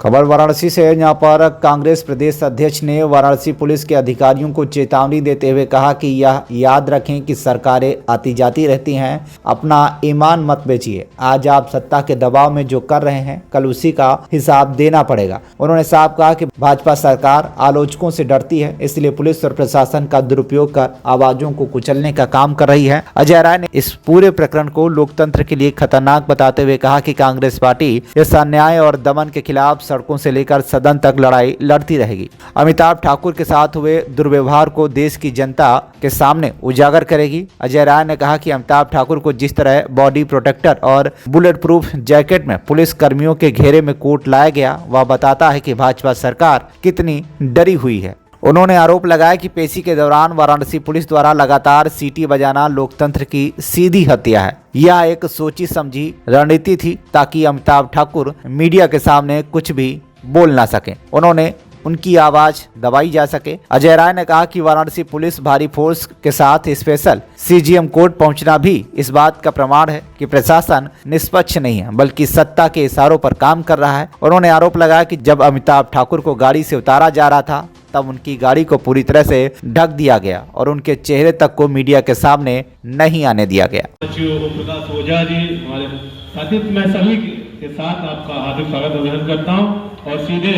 खबर वाराणसी से है, जहां पर कांग्रेस प्रदेश अध्यक्ष ने वाराणसी पुलिस के अधिकारियों को चेतावनी देते हुए कहा कि यह याद रखें कि सरकारें आती जाती रहती हैं, अपना ईमान मत बेचिए। आज आप सत्ता के दबाव में जो कर रहे हैं, कल उसी का हिसाब देना पड़ेगा। उन्होंने साफ कहा कि भाजपा सरकार आलोचकों से डरती है, इसलिए पुलिस और प्रशासन का दुरुपयोग कर आवाजों को कुचलने का काम कर रही है। अजय राय ने इस पूरे प्रकरण को लोकतंत्र के लिए खतरनाक बताते हुए कहा कि कांग्रेस पार्टी इस अन्याय और दमन के खिलाफ सड़कों से लेकर सदन तक लड़ाई लड़ती रहेगी। अमिताभ ठाकुर के साथ हुए दुर्व्यवहार को देश की जनता के सामने उजागर करेगी। अजय राय ने कहा कि अमिताभ ठाकुर को जिस तरह बॉडी प्रोटेक्टर और बुलेट प्रूफ जैकेट में पुलिस कर्मियों के घेरे में कोर्ट लाया गया, वह बताता है कि भाजपा सरकार कितनी डरी हुई है। उन्होंने आरोप लगाया कि पेशी के दौरान वाराणसी पुलिस द्वारा लगातार सीटी बजाना लोकतंत्र की सीधी हत्या है। यह एक सोची समझी रणनीति थी ताकि अमिताभ ठाकुर मीडिया के सामने कुछ भी बोल ना सके, उन्होंने उनकी आवाज दबाई जा सके। अजय राय ने कहा कि वाराणसी पुलिस भारी फोर्स के साथ स्पेशल सीजीएम कोर्ट पहुंचना भी इस बात का प्रमाण है कि प्रशासन निष्पक्ष नहीं है, बल्कि सत्ता के इशारों पर काम कर रहा है। उन्होंने आरोप लगाया कि जब अमिताभ ठाकुर को गाड़ी से उतारा जा रहा था, तब उनकी गाड़ी को पूरी तरह से ढक दिया गया और उनके चेहरे तक को मीडिया के सामने नहीं आने दिया गया। प्रकाश ओझा जी, हमारे साथी, मैं सभी के साथ आपका हार्दिक स्वागत अभिनंदन करता हूं और सीधे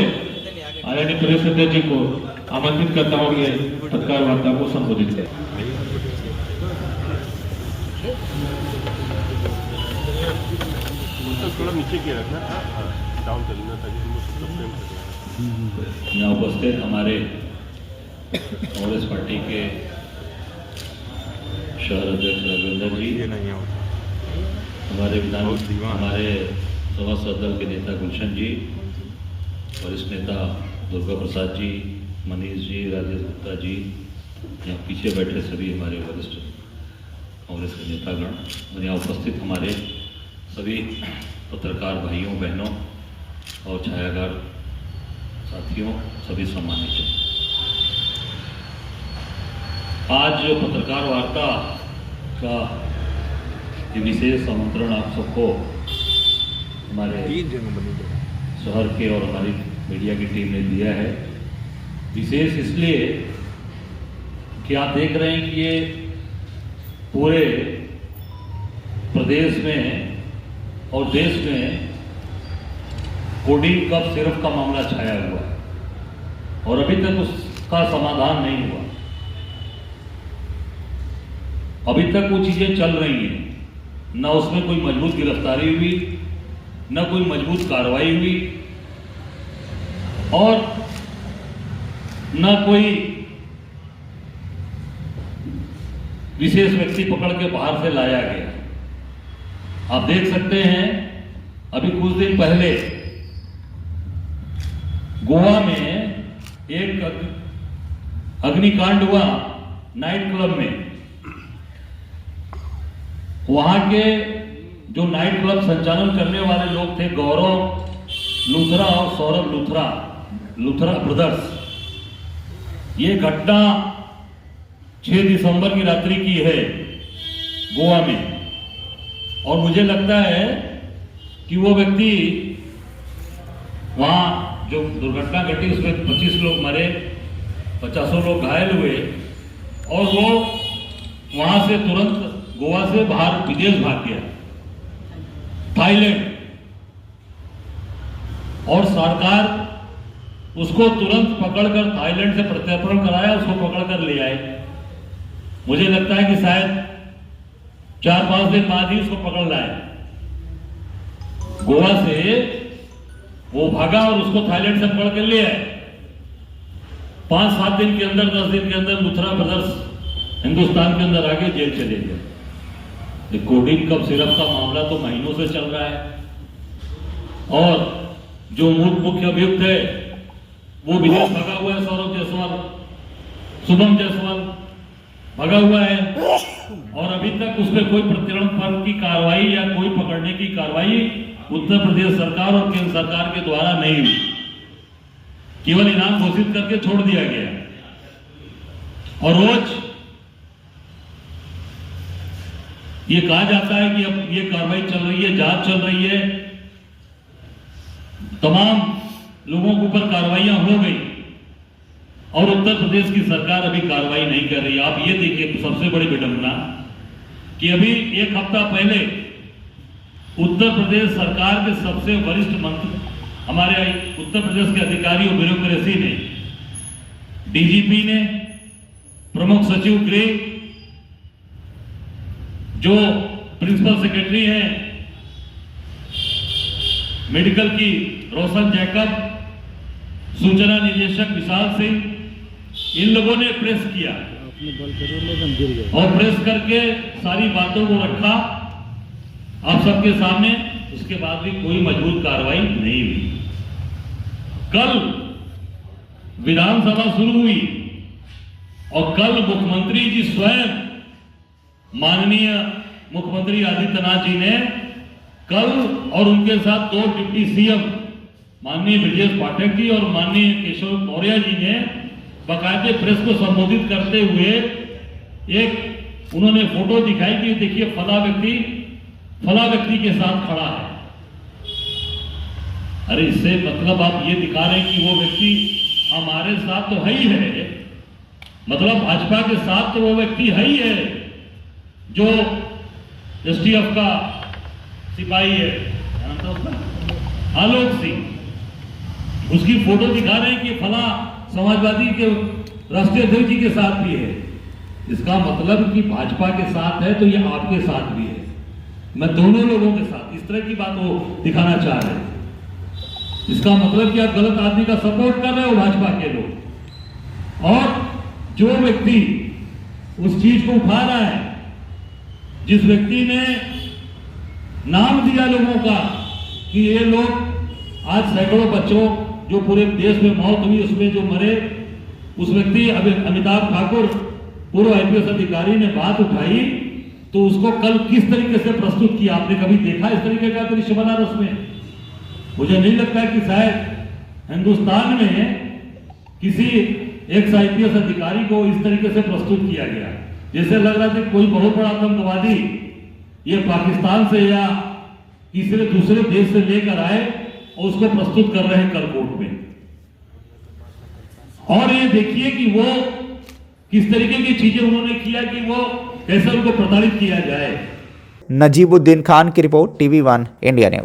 आदरणीय प्रदेश अध्यक्ष जी को आमंत्रित करता हूं ये पत्रकार वार्ता को संबोधित करें। थोड़ा नीचे किया रखना, डाउन कर लेना ताकि यहाँ उपस्थित हमारे कांग्रेस पार्टी के शहर अध्यक्ष रविंदर जी, हमारे सभासद दल के नेता गुलशन जी, वरिष्ठ नेता दुर्गा प्रसाद जी, मनीष जी, राजेश गुप्ता जी, यहाँ पीछे बैठे सभी हमारे वरिष्ठ कांग्रेस के नेतागण और यहाँ उपस्थित हमारे सभी पत्रकार भाइयों बहनों और छायाकार साथियों, सभी सम्मानित। आज पत्रकार वार्ता का ये विशेष आमंत्रण आप सबको हमारे शहर के और हमारी मीडिया की टीम ने दिया है। विशेष इसलिए कि आप देख रहे हैं कि ये पूरे प्रदेश में और देश में कोडिंग कप सिर्फ का मामला छाया हुआ है और अभी तक उसका समाधान नहीं हुआ। अभी तक वो चीजें चल रही हैं, न उसमें कोई मजबूत गिरफ्तारी हुई, न कोई मजबूत कार्रवाई हुई और न कोई विशेष व्यक्ति पकड़ के बाहर से लाया गया। आप देख सकते हैं अभी कुछ दिन पहले गोवा में एक अग्निकांड हुआ नाइट क्लब में। वहां के जो नाइट क्लब संचालन करने वाले लोग थे, गौरव लूथरा और सौरभ लूथरा ब्रदर्स। ये घटना 6 दिसंबर की रात्रि की है गोवा में और मुझे लगता है कि वो व्यक्ति वहां जो दुर्घटना घटी उसमें 25 लोग मरे, 50 लोग घायल हुए और वो वहां से तुरंत गोवा से बाहर विदेश भाग गया, थाईलैंड, और सरकार उसको तुरंत पकड़कर थाईलैंड से प्रत्यर्पण कराया, उसको पकड़कर ले आए। मुझे लगता है कि शायद 4-5 दिन बाद ही उसको पकड़ लाए। गोवा से वो भागा और उसको थाईलैंड से पकड़ के ले आए। 5-7 दिन के अंदर, 10 दिन के अंदर लूथरा ब्रदर्स हिंदुस्तान के अंदर आके जेल चले गए। कोडिंग कप सिरप का मामला तो महीनों से चल रहा है और जो मुख्य अभियुक्त है वो विदेश भगा हुआ है, सौरभ जायसवाल, शुभम जायसवाल भगा हुआ है और अभी तक उस पर कोई प्रत्यर्पण की कार्रवाई या कोई पकड़ने की कार्रवाई उत्तर प्रदेश सरकार और केंद्र सरकार के द्वारा नहीं हुई। केवल इनाम घोषित करके छोड़ दिया गया और रोज ये कहा जाता है कि अब ये कार्रवाई चल रही है, जांच चल रही है, तमाम लोगों के ऊपर कार्रवाइयां हो गई और उत्तर प्रदेश की सरकार अभी कार्रवाई नहीं कर रही। आप ये देखिए सबसे बड़ी विडंबना कि अभी एक हफ्ता पहले उत्तर प्रदेश सरकार के सबसे वरिष्ठ मंत्री, हमारे उत्तर प्रदेश के अधिकारी और ब्यूरोक्रेसी ने, डीजीपी ने, प्रमुख सचिव गृह, जो प्रिंसिपल सेक्रेटरी हैं मेडिकल की रोशन जैकब, सूचना निदेशक विशाल सिंह, इन लोगों ने प्रेस किया और प्रेस करके सारी बातों को रखा आप सबके सामने। उसके बाद भी कोई मजबूत कार्रवाई नहीं हुई। कल विधानसभा शुरू हुई और कल मुख्यमंत्री जी स्वयं, माननीय मुख्यमंत्री आदित्यनाथ जी ने कल और उनके साथ 2 डिप्टी सीएम माननीय ब्रजेश पाठक जी और माननीय केशव मौर्य जी ने बाकायदे प्रेस को संबोधित करते हुए एक उन्होंने फोटो दिखाई कि देखिए फला व्यक्ति के साथ खड़ा है। अरे इससे मतलब आप ये दिखा रहे हैं कि वो व्यक्ति हमारे साथ तो है ही है, मतलब भाजपा के साथ तो वो व्यक्ति है ही है जो एसटीएफ का सिपाही है, आलोक सिंह, उसकी फोटो दिखा रहे हैं कि फला समाजवादी के राष्ट्रीय अध्यक्ष जी के साथ भी है। इसका मतलब कि भाजपा के साथ है तो ये आपके साथ भी है। मैं दोनों लोगों के साथ, इस तरह की बात वो दिखाना चाह रहे हैं। इसका मतलब कि आप गलत आदमी का सपोर्ट कर रहे हो, भाजपा के लोग। और जो व्यक्ति उस चीज को उठा रहा है, जिस व्यक्ति ने नाम दिया लोगों का कि ये लोग आज सैकड़ों बच्चों जो पूरे देश में मौत हुई उसमें जो मरे, उस व्यक्ति अमिताभ ठाकुर पूर्व आईपीएस अधिकारी ने बात उठाई तो उसको कल किस तरीके से प्रस्तुत किया, आपने कभी देखा इस तरीके का दृश्य बनारस में? मुझे नहीं लगता है कि शायद हिंदुस्तान में किसी एक आईपीएस अधिकारी को इस तरीके से प्रस्तुत किया गया। जैसे लग रहा था कोई बहुत बड़ा आतंकवादी ये पाकिस्तान से या किसी दूसरे देश से लेकर आए और उसको प्रस्तुत कर रहे हैं कल कोर्ट में। और ये देखिए कि वो किस तरीके की चीजें उन्होंने किया कि वो कैसे उनको प्रताड़ित किया जाए। नजीबुद्दीन खान की रिपोर्ट, TV1 इंडिया न्यूज।